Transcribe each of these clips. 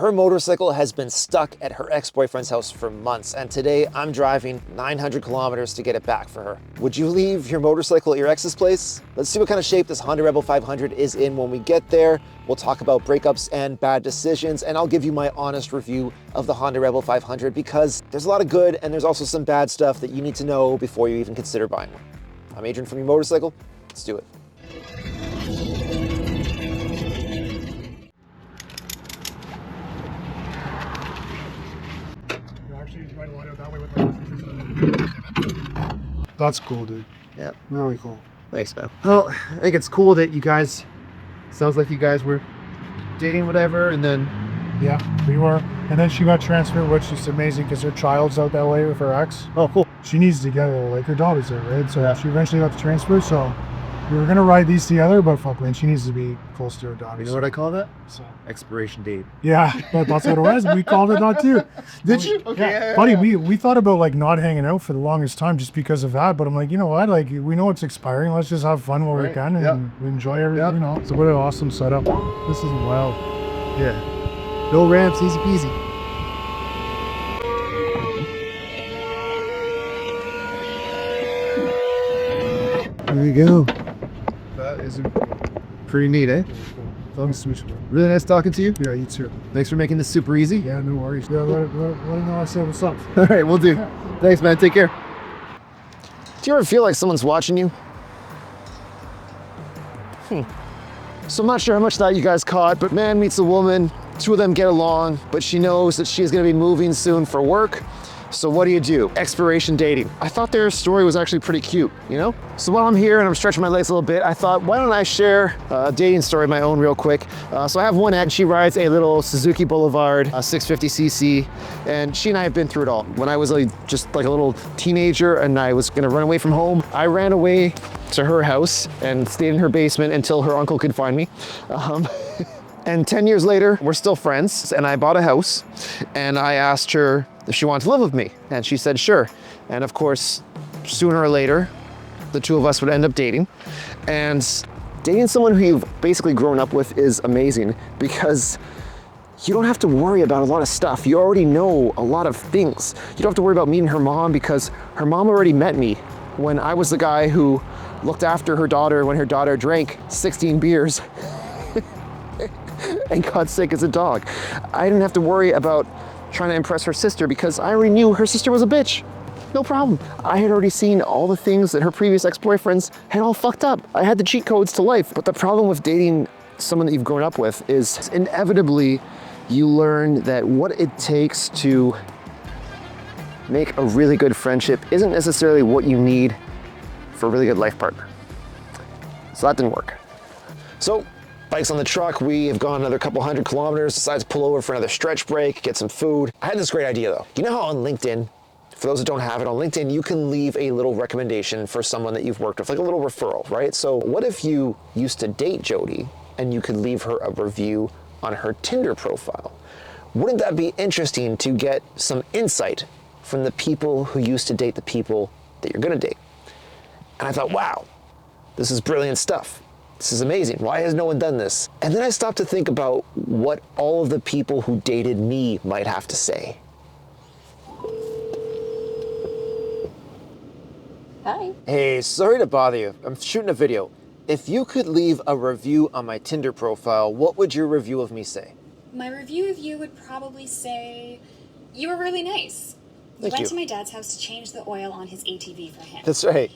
Her motorcycle has been stuck at her ex-boyfriend's house for months, and today I'm driving 900 kilometers to get it back for her. Would you leave your motorcycle at your ex's place? Let's see what kind of shape this Honda Rebel 500 is in when we get there. We'll talk about breakups and bad decisions, and I'll give you my honest review of the Honda Rebel 500 because there's a lot of good and there's also some bad stuff that you need to know before you even consider buying one. I'm Adrian from YouMotorcycle. Let's do it. That's cool, dude. Yeah. Really cool. Thanks, man. Well, I think it's cool that you guys, sounds like you guys were dating, whatever, and then... Yeah, we were. And then she got transferred, which is amazing because her child's out that way with her ex. Oh, cool. She needs to get her, like her daughter's there, right? So yeah. She eventually got the transfer, so we were gonna ride these together, but fuck, man, she needs to be close to her daughter. You know what I call that? So. Expiration date. Yeah, that's what it was. We called it that too. Did you? Okay. Yeah. Buddy, we thought about like not hanging out for the longest time just because of that, but I'm like, you know what? Like, we know it's expiring. Let's just have fun while we can and we enjoy everything, you know? So what an awesome setup. This is wild. Yeah. No ramps, easy peasy. There you go. That is Pretty neat, eh? Thanks, Really nice talking to you. yeah, you too. Thanks for making this super easy. Yeah, no worries. Yeah, let him know I said what's up. All right, we'll do. Thanks, man. Take care. Do you ever feel like someone's watching you? So I'm not sure how much that you guys caught, but man meets a woman, two of them get along, but she knows that she's gonna be moving soon for work. So what do? Expiration dating. I thought their story was actually pretty cute, you know? So while I'm here and I'm stretching my legs a little bit, I thought, why don't I share a dating story of my own real quick? So I have one ex, she rides a little Suzuki Boulevard 650cc, and she and I have been through it all. When I was just like a little teenager and I was gonna run away from home, I ran away to her house and stayed in her basement until her uncle could find me. And 10 years later, we're still friends, and I bought a house, and I asked her if she wanted to live with me, and she said sure. And of course, sooner or later, the two of us would end up dating. And dating someone who you've basically grown up with is amazing because you don't have to worry about a lot of stuff. You already know a lot of things. You don't have to worry about meeting her mom because her mom already met me when I was the guy who looked after her daughter when her daughter drank 16 beers and got sick as a dog. I didn't have to worry about trying to impress her sister because I already knew her sister was a bitch. No problem. I had already seen all the things that her previous ex-boyfriends had all fucked up. I had the cheat codes to life. But the problem with dating someone that you've grown up with is inevitably you learn that what it takes to make a really good friendship isn't necessarily what you need for a really good life partner. So that didn't work. So bikes on the truck, we have gone another couple 100 kilometers, decided to pull over for another stretch break, get some food. I had this great idea though. You know how on LinkedIn, for those that don't have it, on LinkedIn, you can leave a little recommendation for someone that you've worked with, like a little referral, right? So what if you used to date Jody and you could leave her a review on her Tinder profile? Wouldn't that be interesting to get some insight from the people who used to date the people that you're gonna date? And I thought, wow, this is brilliant stuff. This is amazing. Why has no one done this? And then I stopped to think about what all of the people who dated me might have to say. Hi. Hey, sorry to bother you. I'm shooting a video. If you could leave a review on my Tinder profile, what would your review of me say? My review of you would probably say, you were really nice. You went to my dad's house to change the oil on his ATV for him. That's right.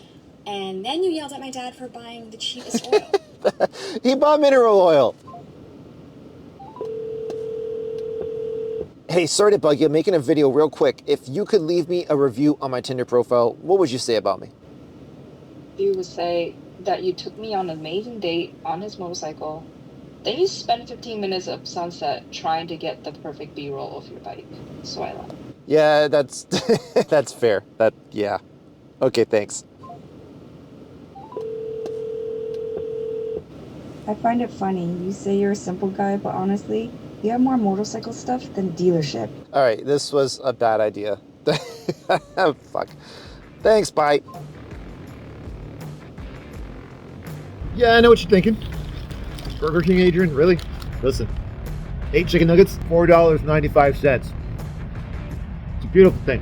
And then you yelled at my dad for buying the cheapest oil. He bought mineral oil. Hey, sorry to bug you. I'm making a video real quick. If you could leave me a review on my Tinder profile, what would you say about me? You would say that you took me on an amazing date on his motorcycle. Then you spent 15 minutes of sunset trying to get the perfect B-roll of your bike. So I laughed. Yeah, that's that's fair. Yeah. Okay, thanks. I find it funny. You say you're a simple guy, but honestly, you have more motorcycle stuff than dealership. All right, this was a bad idea. Fuck. Thanks, bye. Yeah, I know what you're thinking. Burger King, Adrian, really? Listen, 8 chicken nuggets, $4.95. It's a beautiful thing.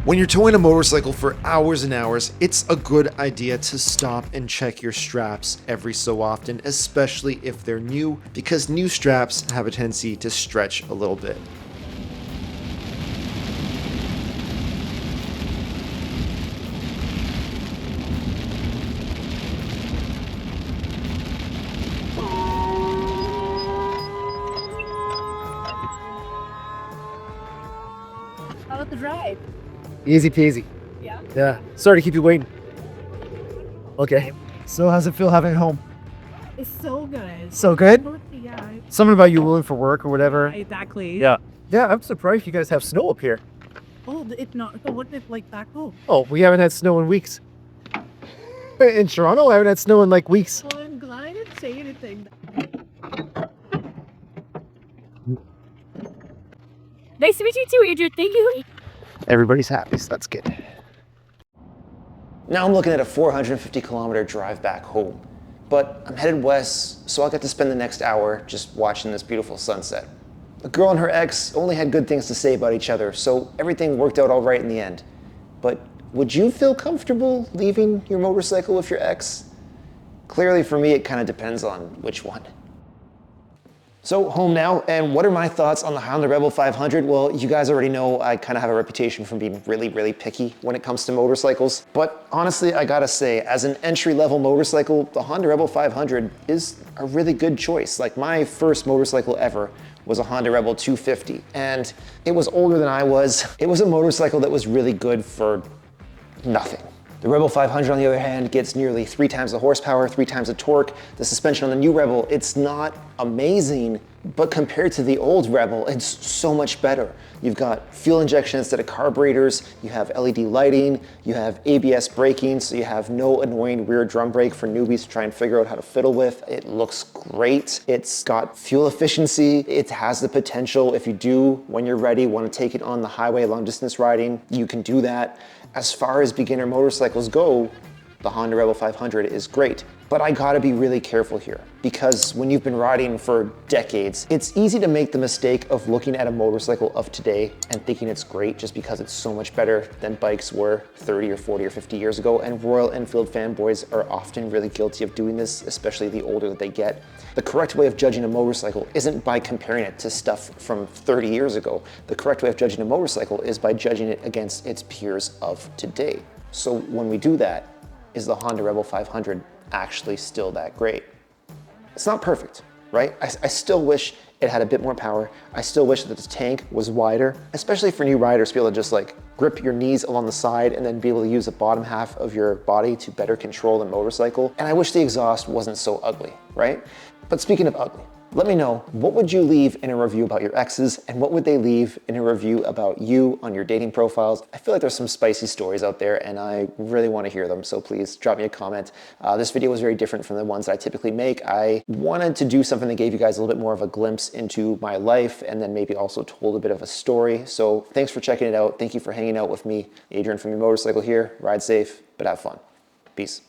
When you're towing a motorcycle for hours and hours, it's a good idea to stop and check your straps every so often, especially if they're new, because new straps have a tendency to stretch a little bit. How about the drive? Easy peasy. Yeah. Yeah. Sorry to keep you waiting. Okay. So how's it feel having it home? It's so good. So good? Yeah. Something about you willing for work or whatever. Exactly. Yeah. Yeah, I'm surprised you guys have snow up here. Oh, it's not. So what's it like back home? Oh, we haven't had snow in weeks. In Toronto, I haven't had snow in like weeks. Well, I'm glad I didn't say anything. Nice to meet you too, Adrian. Thank you. Everybody's happy, so that's good. Now I'm looking at a 450-kilometer drive back home, but I'm headed west, so I'll get to spend the next hour just watching this beautiful sunset. The girl and her ex only had good things to say about each other, so everything worked out all right in the end. But would you feel comfortable leaving your motorcycle with your ex? Clearly for me, it kind of depends on which one. So home now, and what are my thoughts on the Honda Rebel 500? Well, you guys already know I kind of have a reputation for being really picky when it comes to motorcycles. But honestly, I gotta say, as an entry-level motorcycle, the Honda Rebel 500 is a really good choice. Like, my first motorcycle ever was a Honda Rebel 250, and it was older than I was. It was a motorcycle that was really good for nothing. The Rebel 500, on the other hand, gets nearly 3 times the horsepower, 3 times the torque. The suspension on the new Rebel, it's not amazing, but compared to the old Rebel, it's so much better. You've got fuel injection instead of carburetors, you have LED lighting, you have ABS braking, so you have no annoying rear drum brake for newbies to try and figure out how to fiddle with. It looks great. It's got fuel efficiency. It has the potential, if you do, when you're ready, want to take it on the highway long distance riding, you can do that. As far as beginner motorcycles go, the Honda Rebel 500 is great. But I gotta be really careful here, because when you've been riding for decades, it's easy to make the mistake of looking at a motorcycle of today and thinking it's great just because it's so much better than bikes were 30 or 40 or 50 years ago. And Royal Enfield fanboys are often really guilty of doing this, especially the older that they get. The correct way of judging a motorcycle isn't by comparing it to stuff from 30 years ago. The correct way of judging a motorcycle is by judging it against its peers of today. So when we do that, is the Honda Rebel 500 actually still that great? It's not perfect, right? I still wish it had a bit more power. I still wish that the tank was wider, especially for new riders to be able to just like grip your knees along the side and then be able to use the bottom half of your body to better control the motorcycle. And I wish the exhaust wasn't so ugly, right? But speaking of ugly, let me know, what would you leave in a review about your exes, and what would they leave in a review about you on your dating profiles? I feel like there's some spicy stories out there and I really want to hear them, so please drop me a comment. This video was very different from the ones that I typically make. I wanted to do something that gave you guys a little bit more of a glimpse into my life and then maybe also told a bit of a story. So thanks for checking it out. Thank you for hanging out with me. Adrian from YouMotorcycle here. Ride safe, but have fun. Peace.